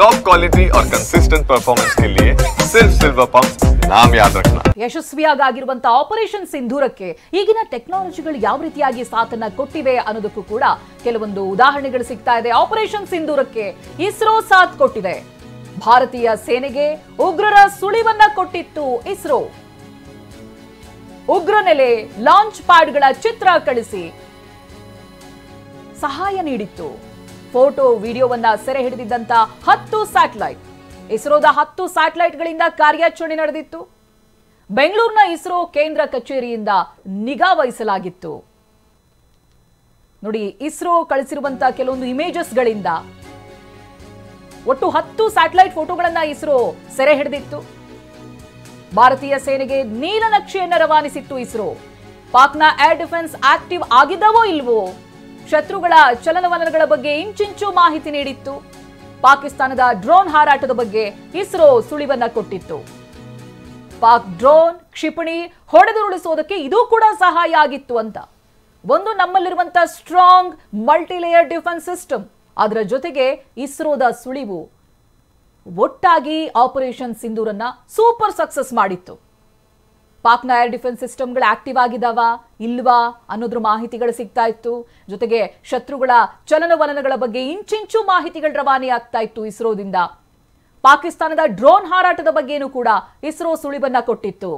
Top quality और consistent performance के लिए सिर्फ सिल्वर पंप नाम याद रखना। ಯಶಸ್ವಿಯಾಗಿರುವಂತ ಆಪರೇಷನ್ ಸಿಂಧೂರಕ್ಕೆ ಈಗಿನ ಟೆಕ್ನಾಲಜಿಗಳು ಯಾವ ರೀತಿಯಾಗಿ ಸಾಥನ್ನ ಕೊಟ್ಟಿವೆ ಅನ್ನೋದಕ್ಕೂ ಕೂಡ ಕೆಲವೊಂದು ಉದಾಹರಣೆಗಳು ಸಿಗ್ತಾ ಇದೆ। ಆಪರೇಷನ್ ಸಿಂಧೂರಕ್ಕೆ ಇಸ್ರೋ ಸಾಥ್ ಕೊಟ್ಟಿದೆ। ಭಾರತೀಯ ಸೇನೆಗೆ ಉಗ್ರರ ಸುಳಿವನ್ನ ಕೊಟ್ಟಿತ್ತು ಇಸ್ರೋ। ಉಗ್ರ ನೆಲೆ ಲಾಂಚ್ ಪ್ಯಾಡ್ಗಳ ಚಿತ್ರ ಕಳಿಸಿ ಸಹಾಯ ನೀಡಿತ್ತು। ಫೋಟೋ ವಿಡಿಯೋವನ್ನ ಸೆರೆ ಹಿಡಿದಿದ್ದಂತ 10 ಸ್ಯಾಟಲೈಟ್, ಇಸ್ರೋದ 10 ಸ್ಯಾಟಲೈಟ್ಗಳಿಂದ ಕಾರ್ಯಾಚರಣೆ ನಡೆದಿತ್ತು। ಬೆಂಗಳೂರಿನ ಇಸ್ರೋ ಕೇಂದ್ರ ಕಚೇರಿಯಿಂದ ನಿಗಾ ವಹಿಸಲಾಗಿತ್ತು। ನೋಡಿ, ಇಸ್ರೋ ಕಳಿಸಿರುವಂತಹ ಕೆಲವೊಂದು ಇಮೇಜಸ್ಗಳಿಂದ ಒಟ್ಟು 10 ಸ್ಯಾಟಲೈಟ್ ಫೋಟೋಗಳನ್ನ ಇಸ್ರೋ ಸೆರೆ ಹಿಡಿದಿತ್ತು। ಭಾರತೀಯ ಸೇನೆಗೆ ನೀಲನಕ್ಷೆಯನ್ನು ರವಾನಿಸಿತ್ತು ಇಸ್ರೋ। ಪಾಕ್ನ ಏರ್ ಡಿಫೆನ್ಸ್ ಆಕ್ಟಿವ್ ಆಗಿದ್ದವೋ ಇಲ್ವೋ, ಶತ್ರುಗಳ ಚಲನವಲನಗಳ ಬಗ್ಗೆ ಇಂಚಿಂಚು ಮಾಹಿತಿ ನೀಡಿತ್ತು। ಪಾಕಿಸ್ತಾನದ ಡ್ರೋನ್ ಹಾರಾಟದ ಬಗ್ಗೆ ಇಸ್ರೋ ಸುಳಿವನ್ನ ಕೊಟ್ಟಿತ್ತು। ಪಾಕ್ ಡ್ರೋನ್ ಕ್ಷಿಪಣಿ ಹೊಡೆದುರುಳಿಸೋದಕ್ಕೆ ಇದು ಕೂಡ ಸಹಾಯ ಆಗಿತ್ತು ಅಂತ। ಒಂದು ನಮ್ಮಲ್ಲಿರುವಂತಹ ಸ್ಟ್ರಾಂಗ್ ಮಲ್ಟಿಲೇಯರ್ ಡಿಫೆನ್ಸ್ ಸಿಸ್ಟಮ್, ಅದರ ಜೊತೆಗೆ ಇಸ್ರೋದ ಸುಳಿವು ಒಟ್ಟಾಗಿ ಆಪರೇಷನ್ ಸಿಂಧೂರನ್ನ ಸೂಪರ್ ಸಕ್ಸಸ್ ಮಾಡಿತ್ತು। ಪಾಕ್ನ ಏರ್ ಡಿಫೆನ್ಸ್ ಸಿಸ್ಟಮ್ಗಳು ಆಕ್ಟಿವ್ ಆಗಿದಾವ ಇಲ್ವಾ ಅನ್ನೋದ್ರ ಮಾಹಿತಿಗಳು ಸಿಗ್ತಾ ಇತ್ತು। ಜೊತೆಗೆ ಶತ್ರುಗಳ ಚಲನವಲನಗಳ ಬಗ್ಗೆ ಇಂಚಿಂಚು ಮಾಹಿತಿಗಳು ರವಾನೆ ಆಗ್ತಾ ಇತ್ತು ಇಸ್ರೋದಿಂದ। ಪಾಕಿಸ್ತಾನದ ಡ್ರೋನ್ ಹಾರಾಟದ ಬಗ್ಗೆನೂ ಕೂಡ ಇಸ್ರೋ ಸುಳಿವನ್ನ ಕೊಟ್ಟಿತ್ತು।